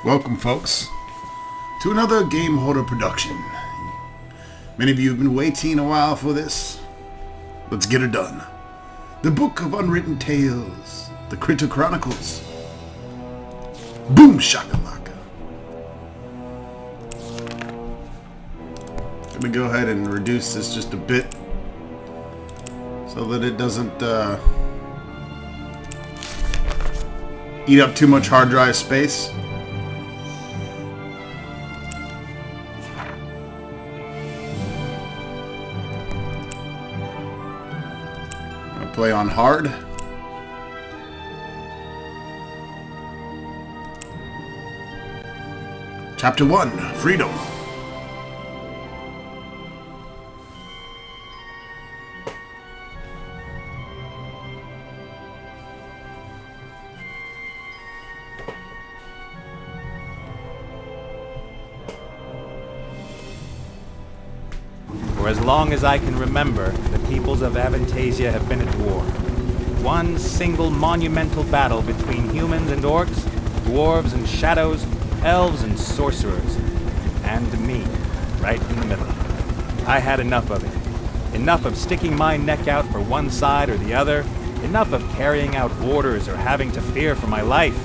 Welcome, folks, to another Game Hoarder production. Many of you have been waiting a while for this. Let's get it done. The Book of Unwritten Tales, the Chronicles. Boom shakalaka. I'm gonna go ahead and reduce this just a bit so that it doesn't eat up too much hard drive space. Play on hard. Chapter 1, Freedom. For as long as I can remember, the peoples of Avantasia have been at war. One single monumental battle between humans and orcs, dwarves and shadows, elves and sorcerers, and me, right in the middle. I had enough of it. Enough of sticking my neck out for one side or the other. Enough of carrying out orders or having to fear for my life.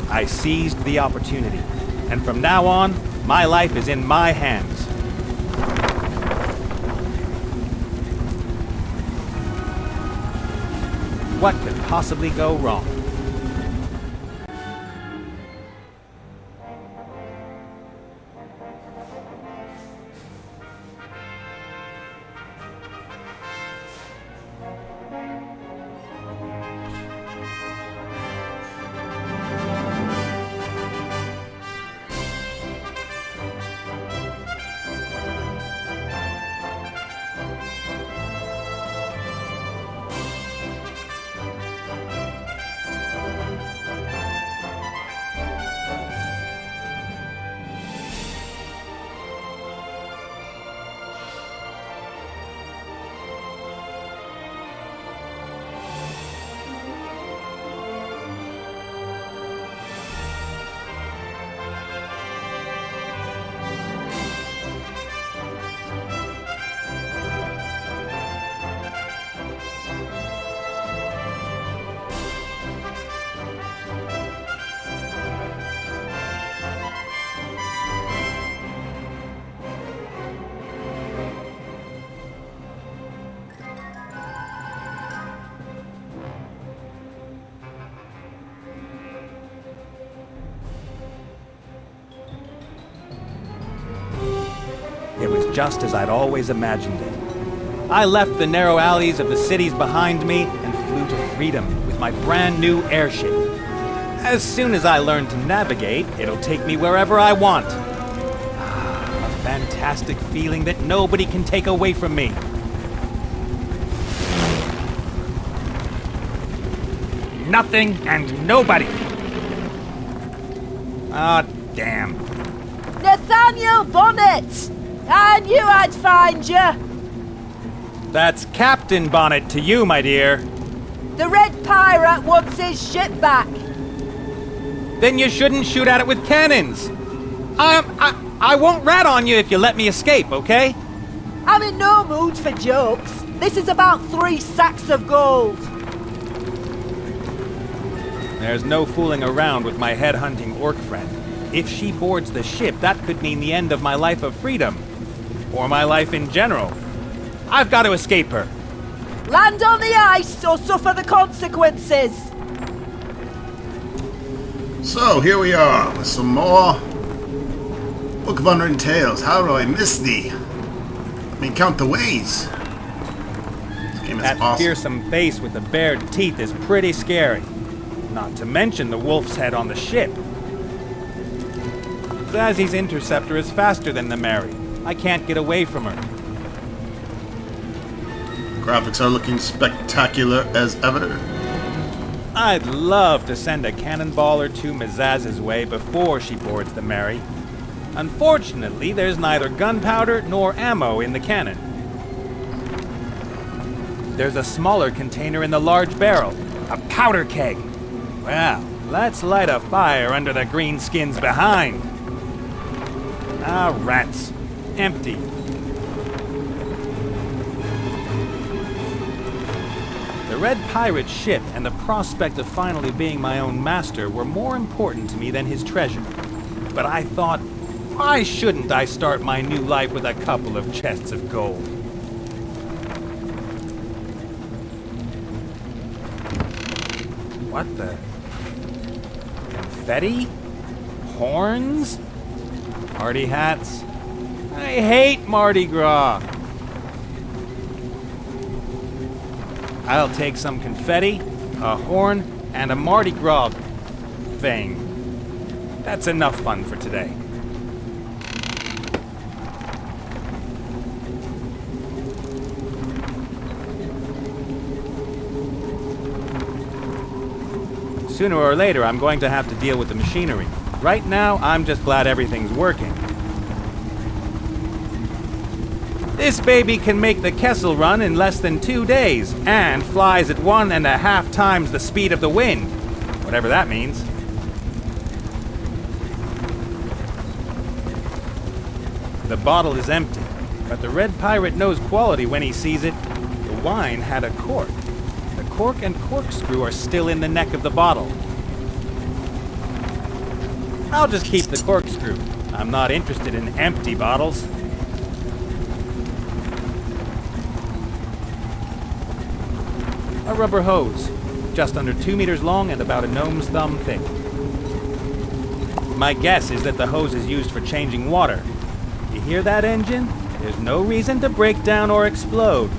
I seized the opportunity, and from now on, my life is in my hands. What could possibly go wrong? It was just as I'd always imagined it. I left the narrow alleys of the cities behind me and flew to freedom with my brand new airship. As soon as I learn to navigate, it'll take me wherever I want. A fantastic feeling that nobody can take away from me. Nothing and nobody. Ah, damn. Nathaniel Bonnet! I knew I'd find you! That's Captain Bonnet to you, my dear. The Red Pirate wants his ship back. Then you shouldn't shoot at it with cannons. I won't rat on you if you let me escape, okay? I'm in no mood for jokes. This is about 3 sacks of gold. There's no fooling around with my head-hunting orc friend. If she boards the ship, that could mean the end of my life of freedom. Or my life in general. I've got to escape her. Land on the ice or suffer the consequences. So, here we are with some more Book of Unwritten Tales. How do I miss thee? I mean, count the ways. This game is That awesome. fearsome face with the bared teeth is pretty scary. Not to mention the wolf's head on the ship. Zazzy's interceptor is faster than the Mary. I can't get away from her. Graphics are looking spectacular as ever. I'd love to send a cannonball or two Mazaz's way before she boards the Mary. Unfortunately, there's neither gunpowder nor ammo in the cannon. There's a smaller container in the large barrel, a powder keg. Well, Let's light a fire under the greenskins behind. Ah, rats. Empty. The Red Pirate's ship and the prospect of finally being my own master were more important to me than his treasure. But I thought, why shouldn't I start my new life with a couple of chests of gold? What the? Confetti? Horns? Party hats? I hate Mardi Gras! I'll take some confetti, a horn, and a Mardi Gras thing. That's enough fun for today. Sooner or later, I'm going to have to deal with the machinery. Right now, I'm just glad everything's working. This baby can make the Kessel run in less than 2 days, and flies at 1.5 times the speed of the wind. Whatever that means. The bottle is empty, but the Red Pirate knows quality when he sees it. The wine had a cork. The cork and corkscrew are still in the neck of the bottle. I'll just keep the corkscrew. I'm not interested in empty bottles. A rubber hose, just under 2 meters long and about a gnome's thumb thick. My guess is that the hose is used for changing water. You hear that engine? There's no reason to break down or explode.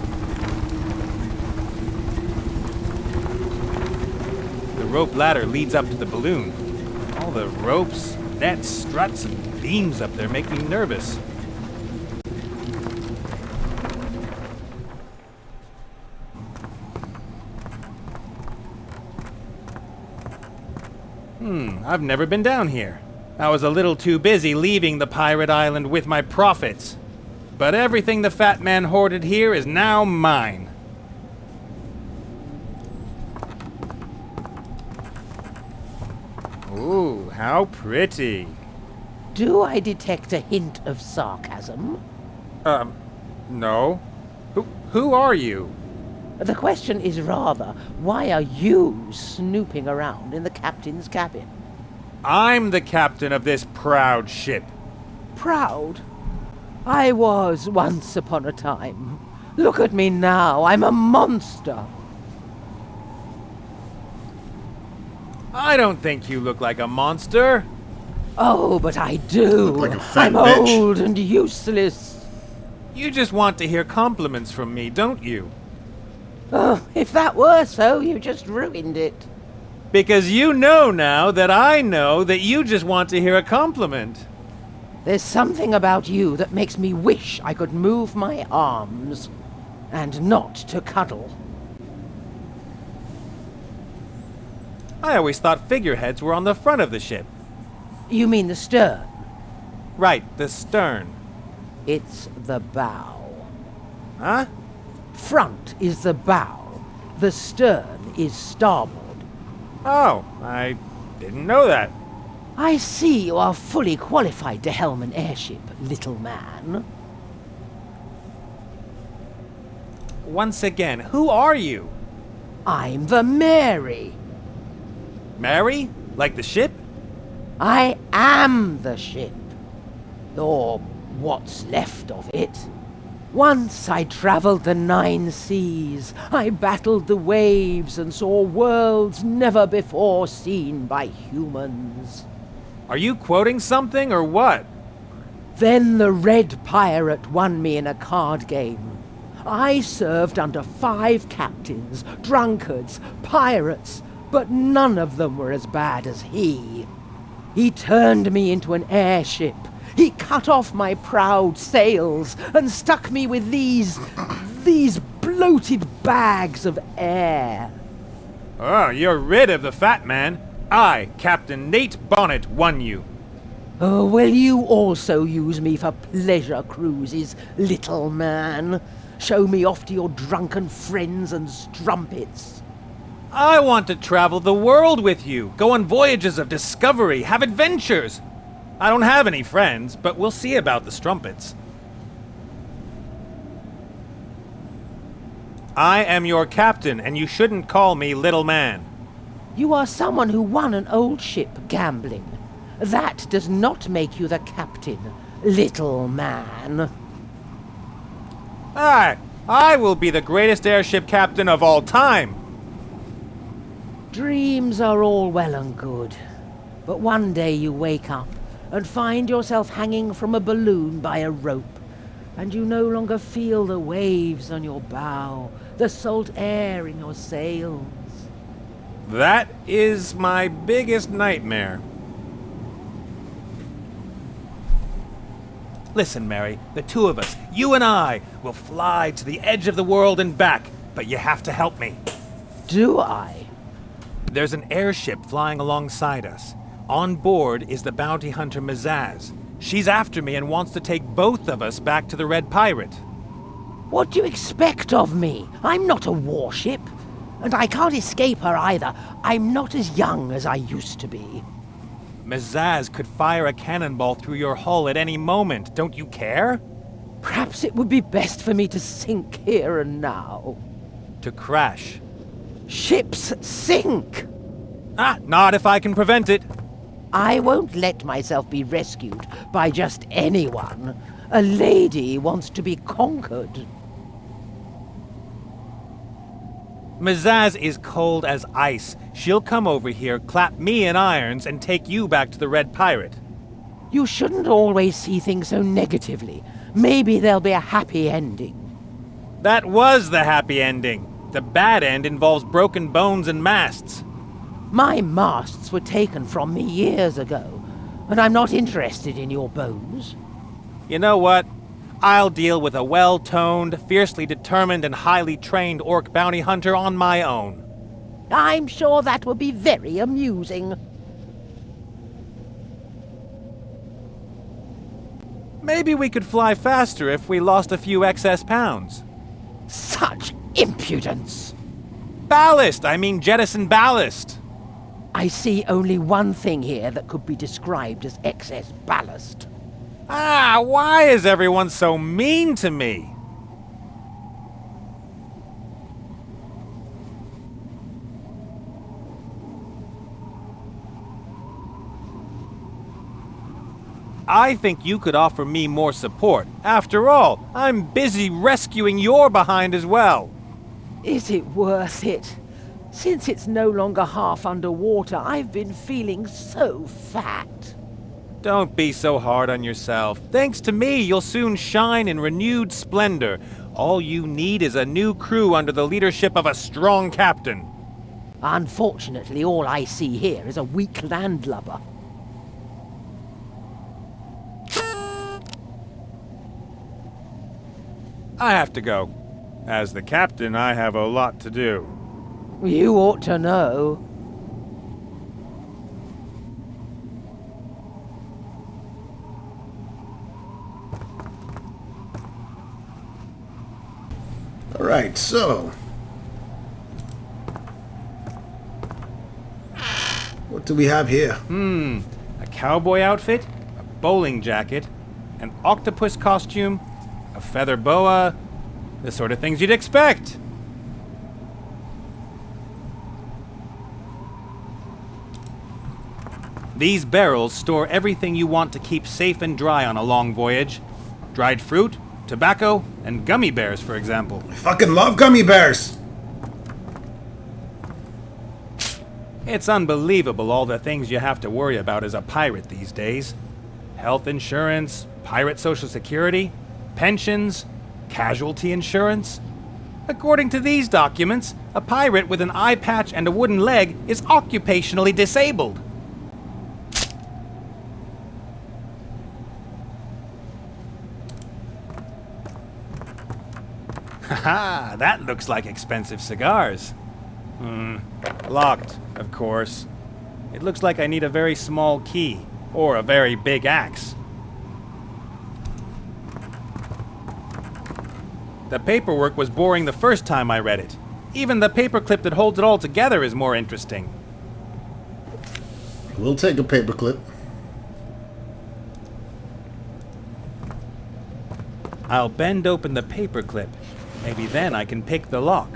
The rope ladder leads up to the balloon. All the ropes, nets, struts, and beams up there make me nervous. I've never been down here. I was a little too busy leaving the pirate island with my profits. But everything the fat man hoarded here is now mine. Ooh, how pretty. Do I detect a hint of sarcasm? No. Who are you? The question is rather, why are you snooping around in the captain's cabin? I'm the captain of this proud ship. Proud? I was once upon a time. Look at me now, I'm a monster. I don't think you look like a monster. Oh, but I do. Look like a fat I'm bitch. old and useless. You just want to hear compliments from me, don't you? Oh, if that were so, you just ruined it. Because you know now that I know that you just want to hear a compliment. There's something about you that makes me wish I could move my arms and not to cuddle. I always thought figureheads were on the front of the ship. You mean the stern? Right, the stern. It's the bow. Huh? Front is the bow. The stern is starboard. Oh, I didn't know that. I see you are fully qualified to helm an airship, little man. Once again, who are you? I'm the Mary. Mary? Like the ship? I am the ship. Or what's left of it. Once I traveled the 9 seas. I battled the waves and saw worlds never before seen by humans. Are you quoting something or what? Then the Red Pirate won me in a card game. I served under 5 captains, drunkards, pirates, but none of them were as bad as he. He turned me into an airship. He cut off my proud sails and stuck me with these bloated bags of air. Oh, you're rid of the fat man. I, Captain Nate Bonnet, won you. Oh, will you also use me for pleasure cruises, little man? Show me off to your drunken friends and strumpets. I want to travel the world with you, go on voyages of discovery, have adventures. I don't have any friends, but we'll see about the strumpets. I am your captain, and you shouldn't call me little man. You are someone who won an old ship gambling. That does not make you the captain, little man. I will be the greatest airship captain of all time. Dreams are all well and good, but one day you wake up and find yourself hanging from a balloon by a rope, and you no longer feel the waves on your bow, the salt air in your sails. That is my biggest nightmare. Listen, Mary, the two of us, you and I, will fly to the edge of the world and back, but you have to help me. Do I? There's an airship flying alongside us. On board is the bounty hunter Mazaz. She's after me and wants to take both of us back to the Red Pirate. What do you expect of me? I'm not a warship. And I can't escape her either. I'm not as young as I used to be. Mazaz could fire a cannonball through your hull at any moment. Don't you care? Perhaps it would be best for me to sink here and now. To crash. Ships sink! Not if I can prevent it. I won't let myself be rescued by just anyone. A lady wants to be conquered. Mazaz is cold as ice. She'll come over here, clap me in irons, and take you back to the Red Pirate. You shouldn't always see things so negatively. Maybe there'll be a happy ending. That was the happy ending. The bad end involves broken bones and masts. My masts were taken from me years ago, and I'm not interested in your bones. You know what? I'll deal with a well-toned, fiercely determined, and highly trained orc bounty hunter on my own. I'm sure that will be very amusing. Maybe we could fly faster if we lost a few excess pounds. Such impudence! Ballast! I mean jettison ballast! I see only one thing here that could be described as excess ballast. Why is everyone so mean to me? I think you could offer me more support. After all, I'm busy rescuing your behind as well. Is it worth it? Since it's no longer half underwater, I've been feeling so fat. Don't be so hard on yourself. Thanks to me, you'll soon shine in renewed splendor. All you need is a new crew under the leadership of a strong captain. Unfortunately, all I see here is a weak landlubber. I have to go. As the captain, I have a lot to do. You ought to know. All right, so what do we have here? A cowboy outfit, a bowling jacket, an octopus costume, a feather boa, the sort of things you'd expect. These barrels store everything you want to keep safe and dry on a long voyage. Dried fruit, tobacco, and gummy bears, for example. I fucking love gummy bears! It's unbelievable all the things you have to worry about as a pirate these days. Health insurance, pirate social security, pensions, casualty insurance. According to these documents, a pirate with an eye patch and a wooden leg is occupationally disabled. Haha, that looks like expensive cigars. Locked, of course. It looks like I need a very small key, or a very big axe. The paperwork was boring the first time I read it. Even the paperclip that holds it all together is more interesting. We'll take a paperclip. I'll bend open the paperclip. Maybe then I can pick the lock.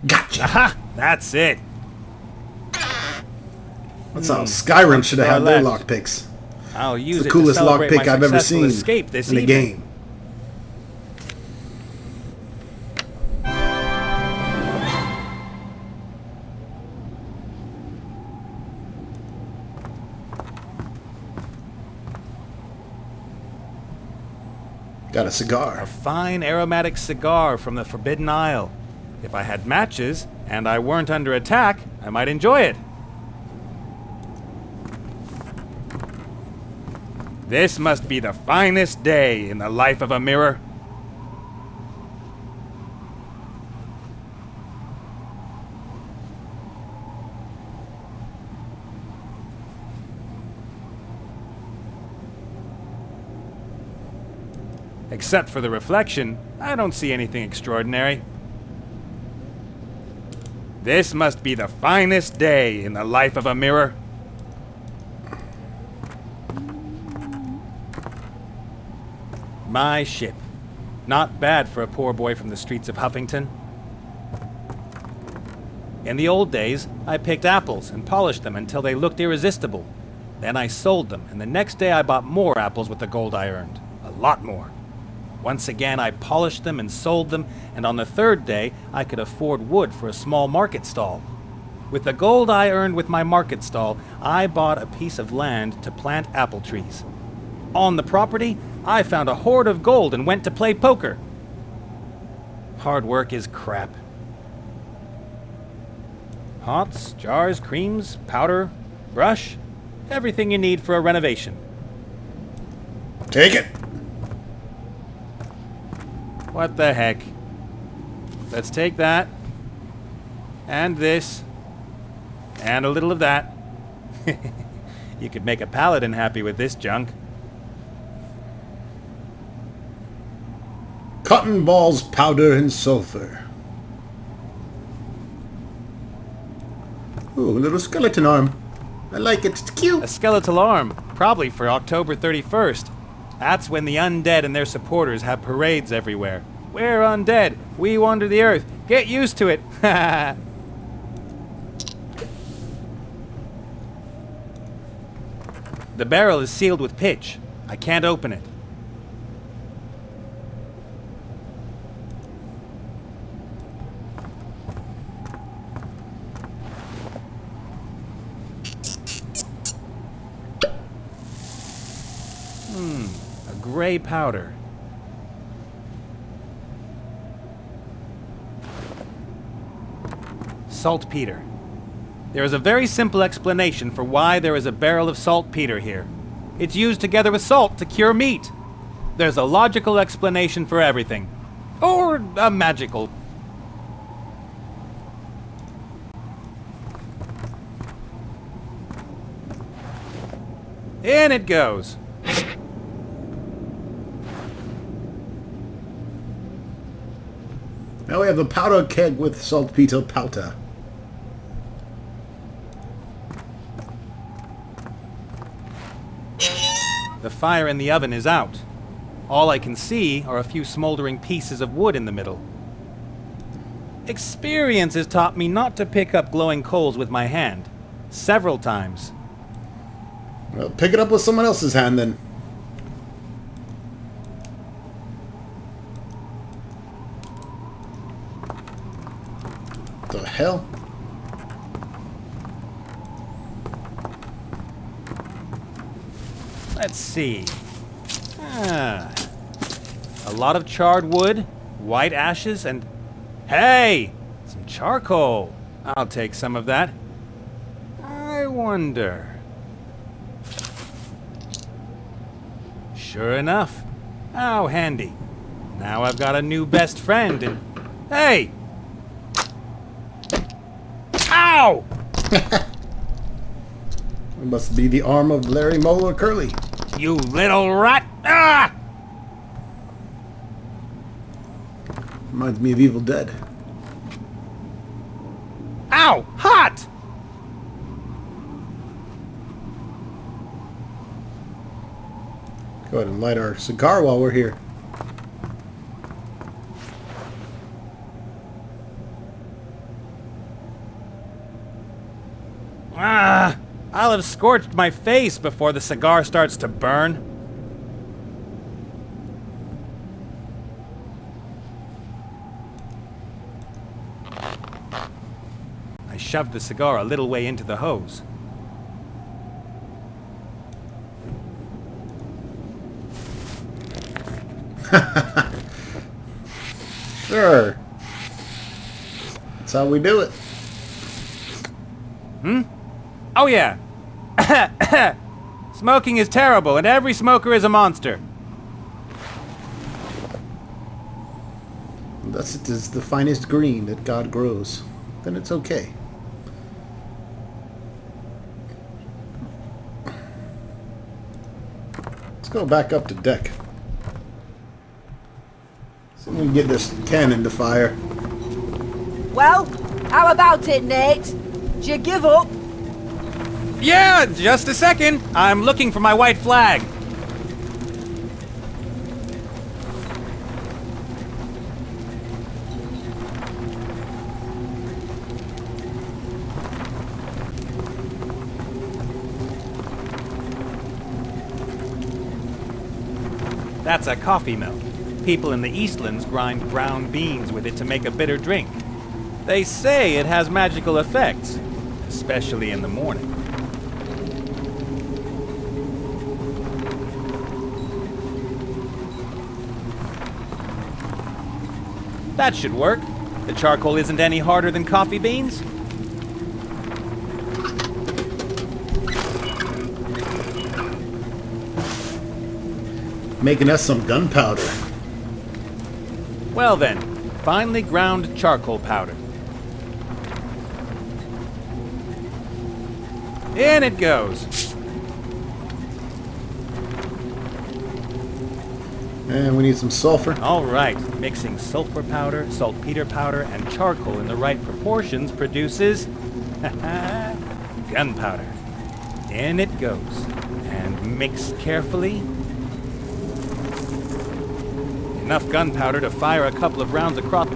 Gotcha. Aha! That's it. That's how Skyrim should have Far had their left. lockpicks. I'll use It's the it coolest to celebrate lockpick my I've ever successful seen escape this in the evening. game. Got a cigar. A fine aromatic cigar from the Forbidden Isle. If I had matches, and I weren't under attack, I might enjoy it. This must be the finest day in the life of a mirror. Except for the reflection, I don't see anything extraordinary. This must be the finest day in the life of a mirror. My ship. Not bad for a poor boy from the streets of Huffington. In the old days, I picked apples and polished them until they looked irresistible. Then I sold them, and the next day I bought more apples with the gold I earned. A lot more. Once again, I polished them and sold them, and on the third day, I could afford wood for a small market stall. With the gold I earned with my market stall, I bought a piece of land to plant apple trees. On the property, I found a hoard of gold and went to play poker. Hard work is crap. Hots, jars, creams, powder, brush, everything you need for a renovation. Take it. What the heck? Let's take that, and this, and a little of that. You could make a paladin happy with this junk. Cotton balls, powder, and sulfur. Ooh, a little skeleton arm. I like it. It's cute. A skeletal arm, probably for October 31st. That's when the undead and their supporters have parades everywhere. We're undead. We wander the earth. Get used to it. The barrel is sealed with pitch. I can't open it. A gray powder. Saltpeter. There is a very simple explanation for why there is a barrel of saltpeter here. It's used together with salt to cure meat. There's a logical explanation for everything. Or a magical. In it goes. Now we have the powder keg with saltpeter powder. The fire in the oven is out. All I can see are a few smoldering pieces of wood in the middle. Experience has taught me not to pick up glowing coals with my hand. Several times. Well, pick it up with someone else's hand then. The hell? Let's see. A lot of charred wood, white ashes, and... Hey! Some charcoal. I'll take some of that. I wonder... Sure enough. How handy. Now I've got a new best friend and... Hey! Ow! It must be the arm of Larry Moeller Curly. You little rat! Ah! Reminds me of Evil Dead. Ow! Hot! Go ahead and light our cigar while we're here. Ah! I'll have scorched my face before the cigar starts to burn. I shoved the cigar a little way into the hose. Sure. That's how we do it. Oh yeah! Smoking is terrible, and every smoker is a monster. Thus it is the finest green that God grows. Then it's okay. Let's go back up to deck. See if we can get this cannon to fire. Well, how about it, Nate? Do you give up? Yeah, just a second. I'm looking for my white flag. That's a coffee mill. People in the Eastlands grind brown beans with it to make a bitter drink. They say it has magical effects, especially in the morning. That should work. The charcoal isn't any harder than coffee beans. Making us some gunpowder. Well then, finely ground charcoal powder. In it goes. And we need some sulfur. All right, mixing sulfur powder, saltpeter powder, and charcoal in the right proportions produces gunpowder. In it goes. And mix carefully. Enough gunpowder to fire a couple of rounds across.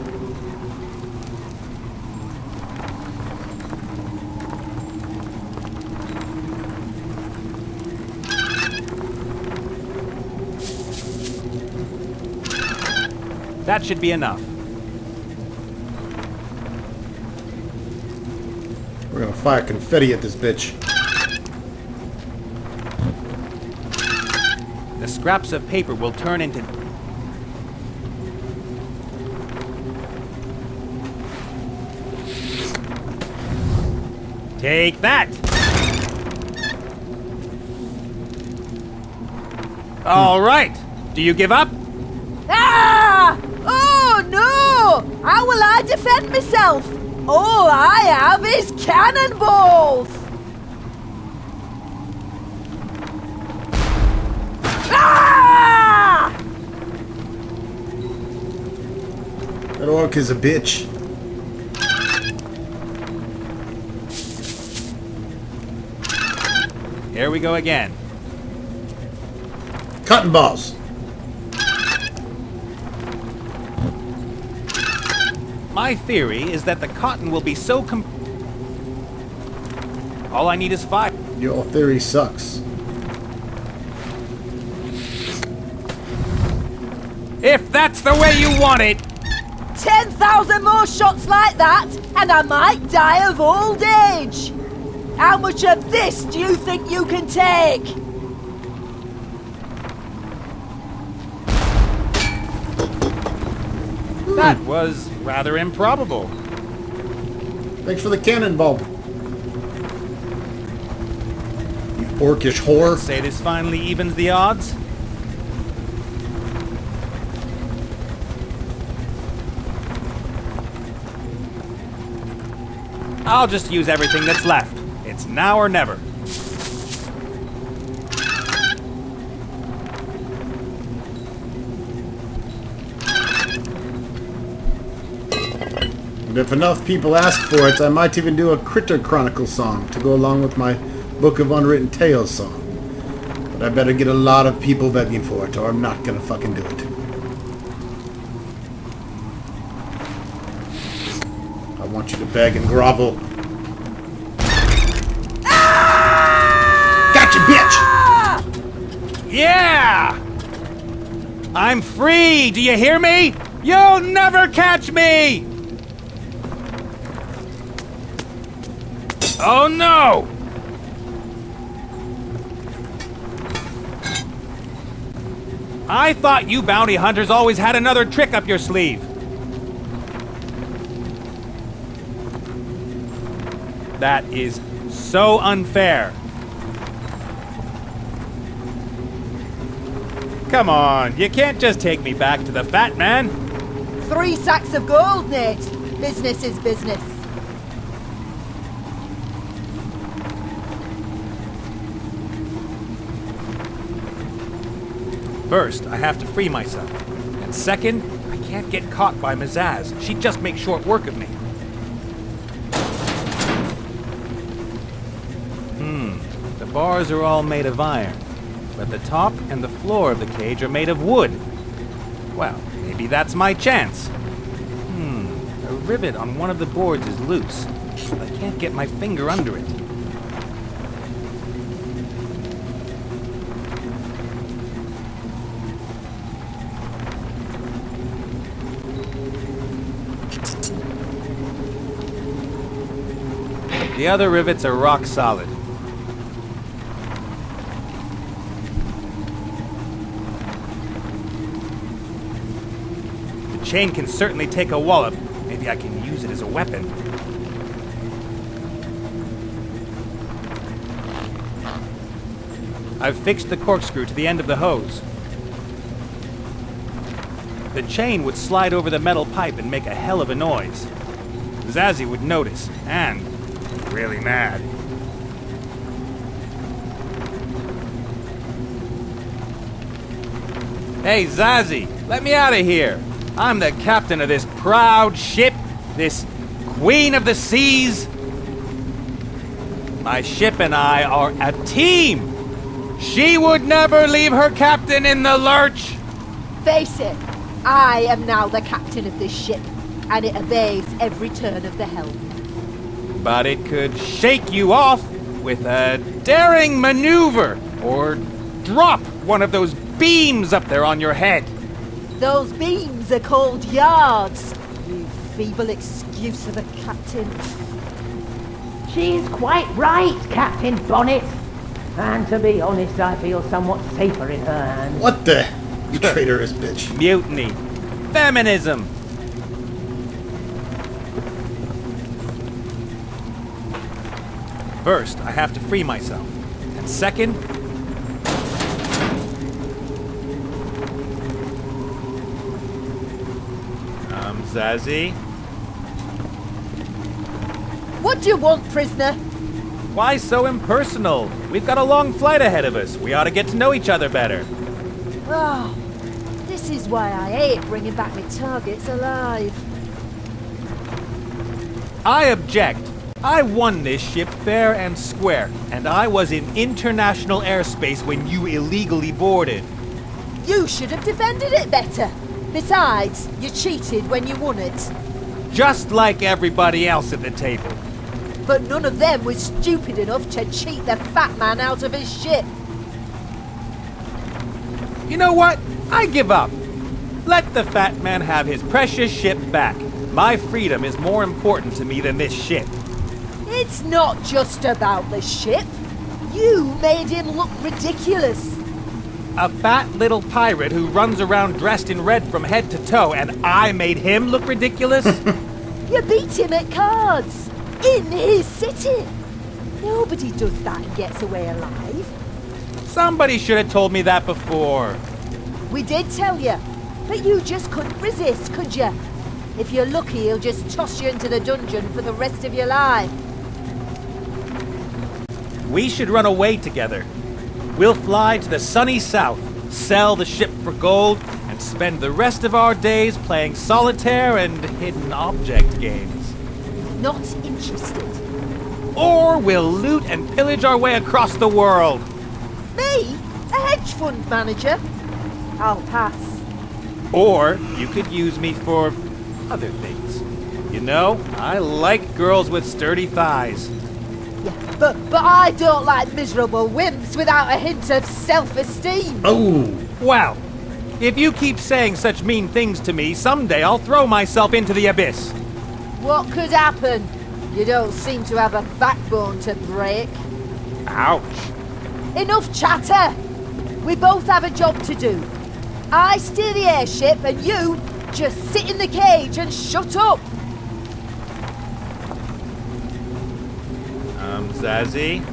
That should be enough. We're gonna fire confetti at this bitch. The scraps of paper will turn into... Take that! All right. Do you give up? Ah! Oh no! How will I defend myself? All I have is cannonballs! Ah! That orc is a bitch. Here we go again. Cotton balls. My theory is that the cotton will be so all I need is 5. Your theory sucks. If that's the way you want it! 10,000 more shots like that, and I might die of old age! How much of this do you think you can take? That was rather improbable. Thanks for the cannonball. You orcish whore. Say this finally evens the odds? I'll just use everything that's left. It's now or never. And if enough people ask for it, I might even do a Critter Chronicles song to go along with my Book of Unwritten Tales song. But I better get a lot of people begging for it, or I'm not gonna fucking do it. I want you to beg and grovel. Gotcha, bitch! Yeah! I'm free! Do you hear me? You'll never catch me! Oh no! I thought you bounty hunters always had another trick up your sleeve. That is so unfair. Come on, you can't just take me back to the fat man. 3 sacks of gold, Nate. Business is business. First, I have to free myself. And second, I can't get caught by Mazaz. She'd just make short work of me. The bars are all made of iron, but the top and the floor of the cage are made of wood. Well, maybe that's my chance. A rivet on one of the boards is loose, but I can't get my finger under it. The other rivets are rock solid. The chain can certainly take a wallop. Maybe I can use it as a weapon. I've fixed the corkscrew to the end of the hose. The chain would slide over the metal pipe and make a hell of a noise. Zazzy would notice, and be really mad. Hey, Zazzy, let me out of here. I'm the captain of this proud ship, this queen of the seas. My ship and I are a team. She would never leave her captain in the lurch. Face it, I am now the captain of this ship, and it obeys every turn of the helm. But it could shake you off with a daring maneuver, or drop one of those beams up there on your head. Those beams are called yards. You feeble excuse of a captain. She's quite right, Captain Bonnet. And to be honest, I feel somewhat safer in her hands. What the? You traitorous bitch. Mutiny. Feminism. First, I have to free myself. And second, Zazzy? What do you want, prisoner? Why so impersonal? We've got a long flight ahead of us. We ought to get to know each other better. Oh, this is why I hate bringing back my targets alive. I object. I won this ship fair and square, and I was in international airspace when you illegally boarded. You should have defended it better. Besides, you cheated when you won it. just like everybody else at the table. But none of them was stupid enough to cheat the fat man out of his ship. You know what? I give up. Let the fat man have his precious ship back. My freedom is more important to me than this ship. It's not just about the ship. You made him look ridiculous. A fat little pirate who runs around dressed in red from head to toe, and I made him look ridiculous? You beat him at cards. In his city. Nobody does that and gets away alive. Somebody should have told me that before. We did tell you, but you just couldn't resist, could you? If you're lucky, he'll just toss you into the dungeon for the rest of your life. We should run away together. We'll fly to the sunny south, sell the ship for gold, and spend the rest of our days playing solitaire and hidden object games. Not interested. Or we'll loot and pillage our way across the world. Me? A hedge fund manager? I'll pass. Or you could use me for other things. You know, I like girls with sturdy thighs. Yeah, but I don't like miserable wimps without a hint of self-esteem. Oh, Well, if you keep saying such mean things to me, someday I'll throw myself into the abyss. What could happen? You don't seem to have a backbone to break. Ouch. Enough chatter! We both have a job to do. I steer the airship and you just sit in the cage and shut up. Zazie?